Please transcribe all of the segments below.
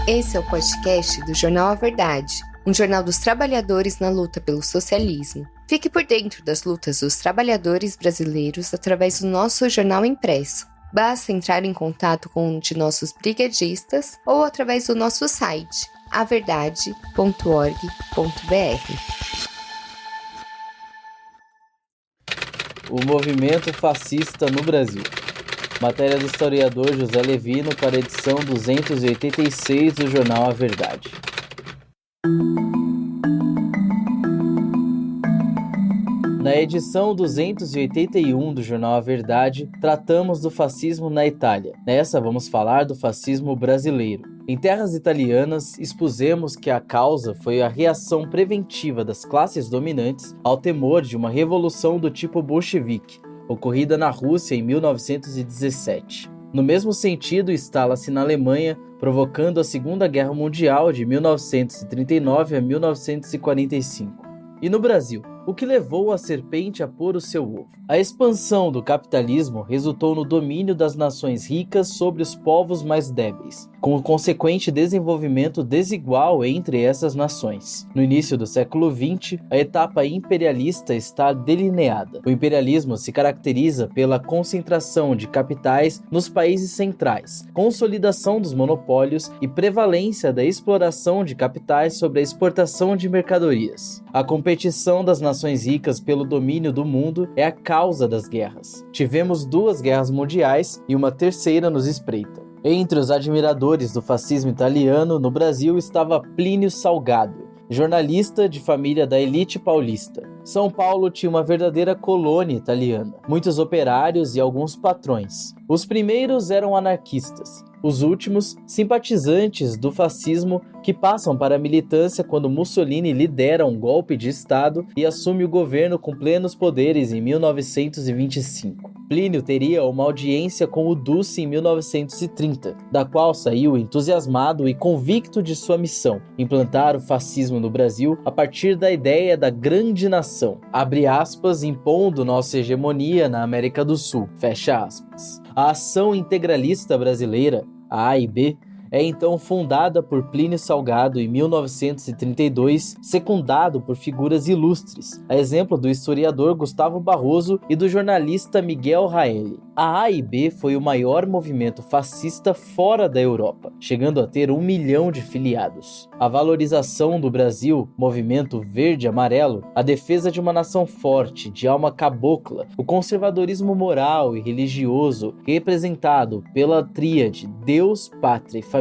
Esse é o podcast do Jornal A Verdade, um jornal dos trabalhadores na luta pelo socialismo. Fique por dentro das lutas dos trabalhadores brasileiros através do nosso jornal impresso. Basta entrar em contato com um de nossos brigadistas ou através do nosso site, averdade.org.br. O movimento fascista no Brasil. Matéria do historiador José Levino para a edição 286 do Jornal A Verdade. Na edição 281 do Jornal A Verdade, tratamos do fascismo na Itália. Nessa, vamos falar do fascismo brasileiro. Em terras italianas, expusemos que a causa foi a reação preventiva das classes dominantes ao temor de uma revolução do tipo bolchevique, ocorrida na Rússia em 1917. No mesmo sentido, instala-se na Alemanha, provocando a Segunda Guerra Mundial de 1939 a 1945. E no Brasil, o que levou a serpente a pôr o seu ovo? A expansão do capitalismo resultou no domínio das nações ricas sobre os povos mais débeis, com o consequente desenvolvimento desigual entre essas nações. No início do século XX, a etapa imperialista está delineada. O imperialismo se caracteriza pela concentração de capitais nos países centrais, consolidação dos monopólios e prevalência da exploração de capitais sobre a exportação de mercadorias. A competição das nações ricas pelo domínio do mundo é a causa das guerras. Tivemos 2 guerras mundiais e uma terceira nos espreita. Entre os admiradores do fascismo italiano, no Brasil estava Plínio Salgado, jornalista de família da elite paulista. São Paulo tinha uma verdadeira colônia italiana, muitos operários e alguns patrões. Os primeiros eram anarquistas, os últimos simpatizantes do fascismo que passam para a militância quando Mussolini lidera um golpe de Estado e assume o governo com plenos poderes em 1925. Plínio teria uma audiência com o Duce em 1930, da qual saiu entusiasmado e convicto de sua missão, implantar o fascismo no Brasil a partir da ideia da grande nação, abre aspas, impondo nossa hegemonia na América do Sul, fecha aspas. A Ação Integralista Brasileira, a AIB, é então fundada por Plínio Salgado em 1932, secundado por figuras ilustres, a exemplo do historiador Gustavo Barroso e do jornalista Miguel Raelli. A AIB foi o maior movimento fascista fora da Europa, chegando a ter 1 milhão de filiados. A valorização do Brasil, movimento verde-amarelo, a defesa de uma nação forte, de alma cabocla, o conservadorismo moral e religioso, representado pela tríade Deus, Pátria e Família.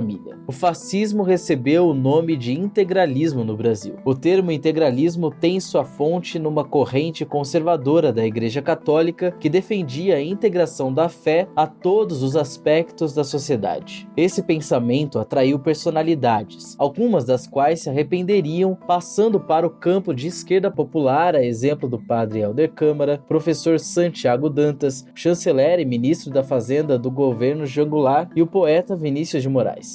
O fascismo recebeu o nome de integralismo no Brasil. O termo integralismo tem sua fonte numa corrente conservadora da Igreja Católica que defendia a integração da fé a todos os aspectos da sociedade. Esse pensamento atraiu personalidades, algumas das quais se arrependeriam, passando para o campo de esquerda popular, a exemplo do padre Helder Câmara, professor Santiago Dantas, chanceler e ministro da Fazenda do governo João Goulart e o poeta Vinícius de Moraes.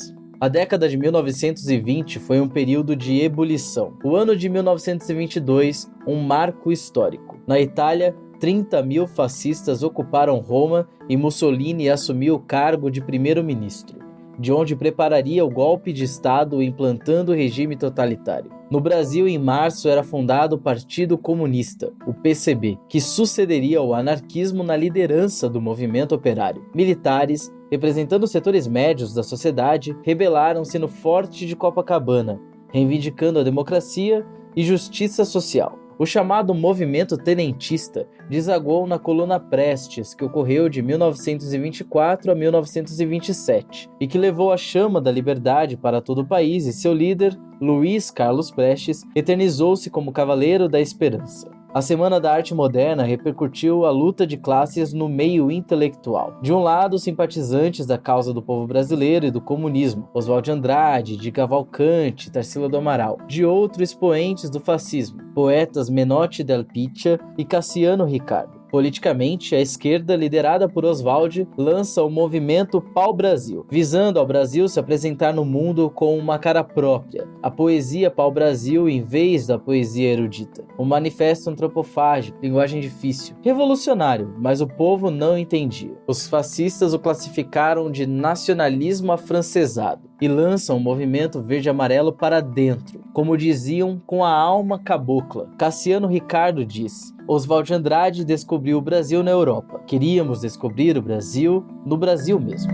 A década de 1920 foi um período de ebulição. O ano de 1922, um marco histórico. Na Itália, 30 mil fascistas ocuparam Roma e Mussolini assumiu o cargo de primeiro-ministro, de onde prepararia o golpe de Estado implantando o regime totalitário. No Brasil, em março, era fundado o Partido Comunista, o PCB, que sucederia ao anarquismo na liderança do movimento operário. Militares, representando os setores médios da sociedade, rebelaram-se no Forte de Copacabana, reivindicando a democracia e justiça social. O chamado movimento tenentista desagou na Coluna Prestes, que ocorreu de 1924 a 1927, e que levou a chama da liberdade para todo o país, e seu líder, Luiz Carlos Prestes, eternizou-se como Cavaleiro da Esperança. A Semana da Arte Moderna repercutiu a luta de classes no meio intelectual. De um lado, simpatizantes da causa do povo brasileiro e do comunismo, Oswald de Andrade, de Cavalcante, Tarsila do Amaral. De outro, expoentes do fascismo, poetas Menotti del Picchia e Cassiano Ricardo. Politicamente, a esquerda, liderada por Oswald, lança o movimento Pau-Brasil, visando ao Brasil se apresentar no mundo com uma cara própria, a poesia Pau-Brasil em vez da poesia erudita. Um manifesto antropofágico, linguagem difícil, revolucionário, mas o povo não entendia. Os fascistas o classificaram de nacionalismo afrancesado. e lançam o movimento verde-amarelo para dentro, como diziam, com a alma cabocla. Cassiano Ricardo diz: Oswald de Andrade descobriu o Brasil na Europa. Queríamos descobrir o Brasil no Brasil mesmo.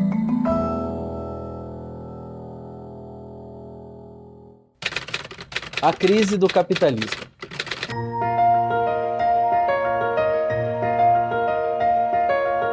A crise do capitalismo.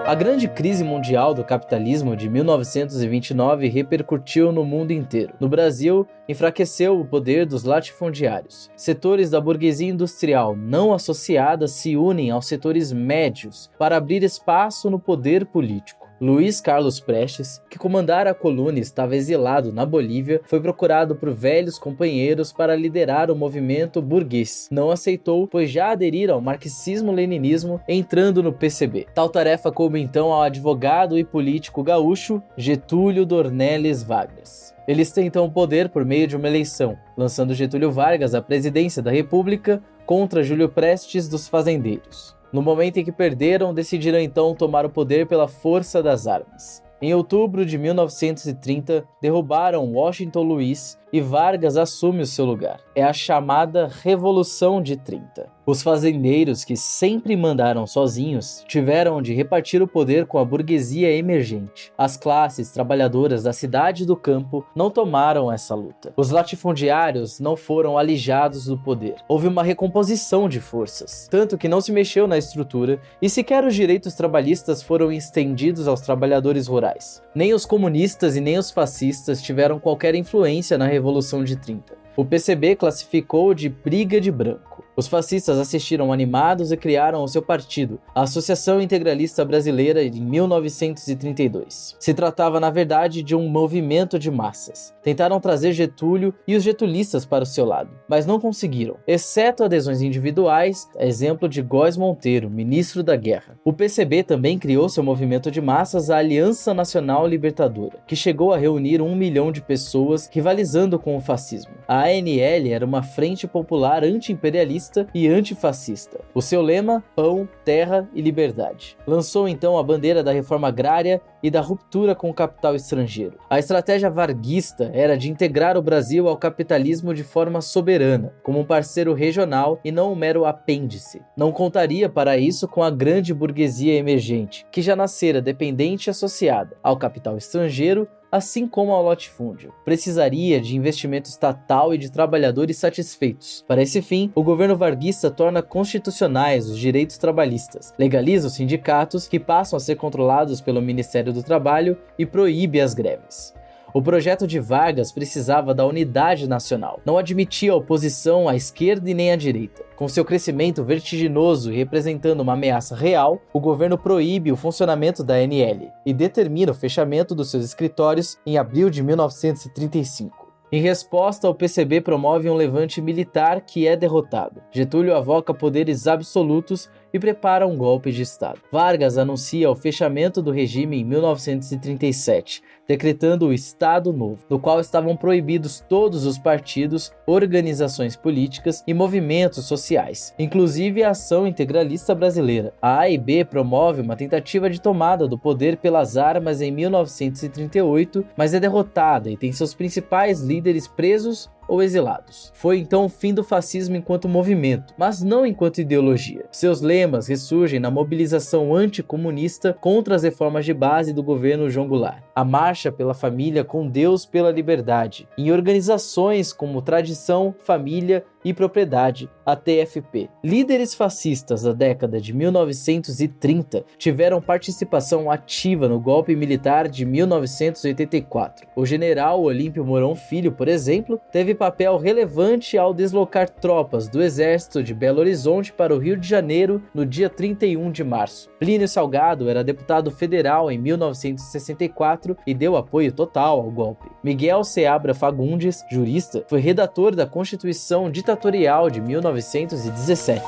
A grande crise mundial do capitalismo de 1929 repercutiu no mundo inteiro. No Brasil, enfraqueceu o poder dos latifundiários. Setores da burguesia industrial não associada se unem aos setores médios para abrir espaço no poder político. Luiz Carlos Prestes, que comandara a coluna e estava exilado na Bolívia, foi procurado por velhos companheiros para liderar o movimento burguês. Não aceitou, pois já aderira ao marxismo-leninismo, entrando no PCB. Tal tarefa coube então ao advogado e político gaúcho Getúlio Dornelles Vargas. Eles tentam o poder por meio de uma eleição, lançando Getúlio Vargas à presidência da República contra Júlio Prestes dos Fazendeiros. No momento em que perderam, decidiram então tomar o poder pela força das armas. Em outubro de 1930, derrubaram Washington Luiz e Vargas assume o seu lugar. É a chamada Revolução de 30. Os fazendeiros, que sempre mandaram sozinhos, tiveram de repartir o poder com a burguesia emergente. As classes trabalhadoras da cidade e do campo não tomaram essa luta. Os latifundiários não foram alijados do poder. Houve uma recomposição de forças, tanto que não se mexeu na estrutura e sequer os direitos trabalhistas foram estendidos aos trabalhadores rurais. Nem os comunistas e nem os fascistas tiveram qualquer influência na Revolução de 30. O PCB classificou de Briga de Branco. Os fascistas assistiram animados e criaram o seu partido, a Associação Integralista Brasileira, em 1932. Se tratava, na verdade, de um movimento de massas. Tentaram trazer Getúlio e os getulistas para o seu lado, mas não conseguiram, exceto adesões individuais, a exemplo de Góes Monteiro, ministro da Guerra. O PCB também criou seu movimento de massas, a Aliança Nacional Libertadora, que chegou a reunir 1 milhão de pessoas, rivalizando com o fascismo. A ANL era uma frente popular anti-imperialista e antifascista. O seu lema: pão, terra e liberdade. Lançou então a bandeira da reforma agrária e da ruptura com o capital estrangeiro. A estratégia varguista era de integrar o Brasil ao capitalismo de forma soberana, como um parceiro regional e não um mero apêndice. Não contaria para isso com a grande burguesia emergente, que já nascera dependente e associada ao capital estrangeiro, assim como ao latifúndio. Precisaria de investimento estatal e de trabalhadores satisfeitos. Para esse fim, o governo varguista torna constitucionais os direitos trabalhistas, legaliza os sindicatos, que passam a ser controlados pelo Ministério do Trabalho, e proíbe as greves. O projeto de Vargas precisava da unidade nacional, não admitia oposição à esquerda e nem à direita. Com seu crescimento vertiginoso e representando uma ameaça real, o governo proíbe o funcionamento da ANL e determina o fechamento dos seus escritórios em abril de 1935. Em resposta, o PCB promove um levante militar que é derrotado. Getúlio avoca poderes absolutos e prepara um golpe de Estado. Vargas anuncia o fechamento do regime em 1937, decretando o Estado Novo, no qual estavam proibidos todos os partidos, organizações políticas e movimentos sociais, inclusive a Ação Integralista Brasileira. A AIB promove uma tentativa de tomada do poder pelas armas em 1938, mas é derrotada e tem seus principais líderes presos ou exilados. Foi então o fim do fascismo enquanto movimento, mas não enquanto ideologia. Seus lemas ressurgem na mobilização anticomunista contra as reformas de base do governo João Goulart, a marcha pela família com Deus pela liberdade, em organizações como Tradição, Família e Propriedade, a TFP. Líderes fascistas da década de 1930 tiveram participação ativa no golpe militar de 1984. O general Olímpio Mourão Filho, por exemplo, teve papel relevante ao deslocar tropas do exército de Belo Horizonte para o Rio de Janeiro no dia 31 de março. Plínio Salgado era deputado federal em 1964 e deu apoio total ao golpe. Miguel Seabra Fagundes, jurista, foi redator da Constituição Ditatorial de 1917.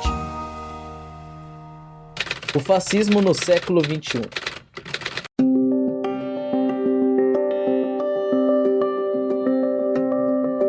O fascismo no século XXI.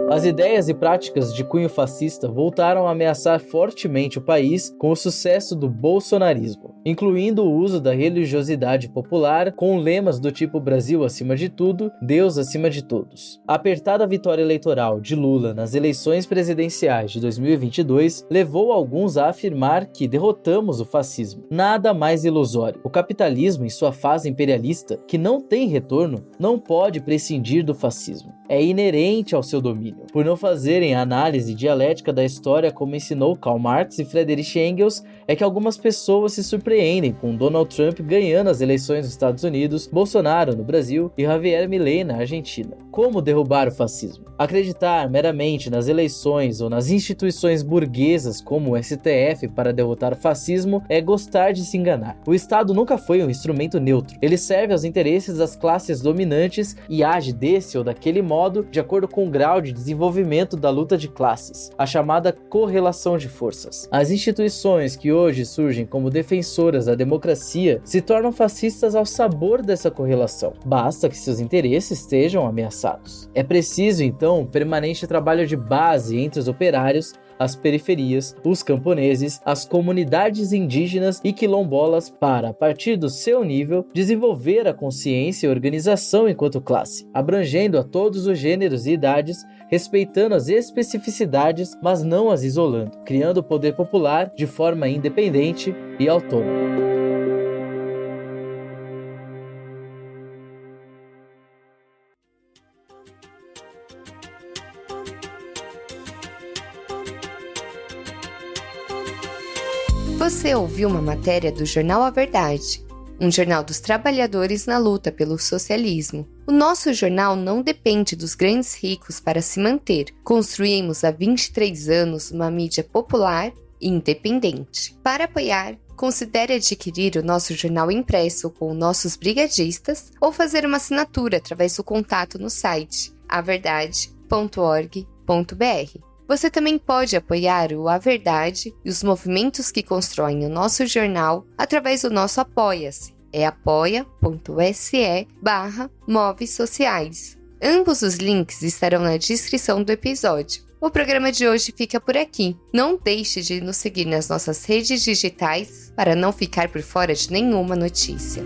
As ideias e práticas de cunho fascista voltaram a ameaçar fortemente o país com o sucesso do bolsonarismo. incluindo o uso da religiosidade popular com lemas do tipo Brasil acima de tudo, Deus acima de todos. A apertada vitória eleitoral de Lula nas eleições presidenciais de 2022 levou alguns a afirmar que derrotamos o fascismo. Nada mais ilusório. O capitalismo, em sua fase imperialista, que não tem retorno, não pode prescindir do fascismo. É inerente ao seu domínio. Por não fazerem a análise dialética da história como ensinou Karl Marx e Friedrich Engels, é que algumas pessoas se surpreendem com Donald Trump ganhando as eleições nos Estados Unidos, Bolsonaro no Brasil e Javier Milei na Argentina. Como derrubar o fascismo? Acreditar meramente nas eleições ou nas instituições burguesas como o STF para derrotar o fascismo é gostar de se enganar. O Estado nunca foi um instrumento neutro. Ele serve aos interesses das classes dominantes e age desse ou daquele modo de acordo com o grau de desenvolvimento da luta de classes, a chamada correlação de forças. As instituições que hoje surgem como defensoras da democracia se tornam fascistas ao sabor dessa correlação. Basta que seus interesses estejam ameaçados. É preciso, então, permanente trabalho de base entre os operários, as periferias, os camponeses, as comunidades indígenas e quilombolas para, a partir do seu nível, desenvolver a consciência e organização enquanto classe, abrangendo a todos os gêneros e idades, respeitando as especificidades, mas não as isolando, criando o poder popular de forma independente e autônoma. Você ouviu uma matéria do jornal A Verdade, um jornal dos trabalhadores na luta pelo socialismo. O nosso jornal não depende dos grandes ricos para se manter. Construímos há 23 anos uma mídia popular e independente. Para apoiar, considere adquirir o nosso jornal impresso com nossos brigadistas ou fazer uma assinatura através do contato no site averdade.org.br. Você também pode apoiar o A Verdade e os movimentos que constroem o nosso jornal através do nosso Apoia-se. É apoia.se/movesociais. Ambos os links estarão na descrição do episódio. O programa de hoje fica por aqui. Não deixe de nos seguir nas nossas redes digitais para não ficar por fora de nenhuma notícia.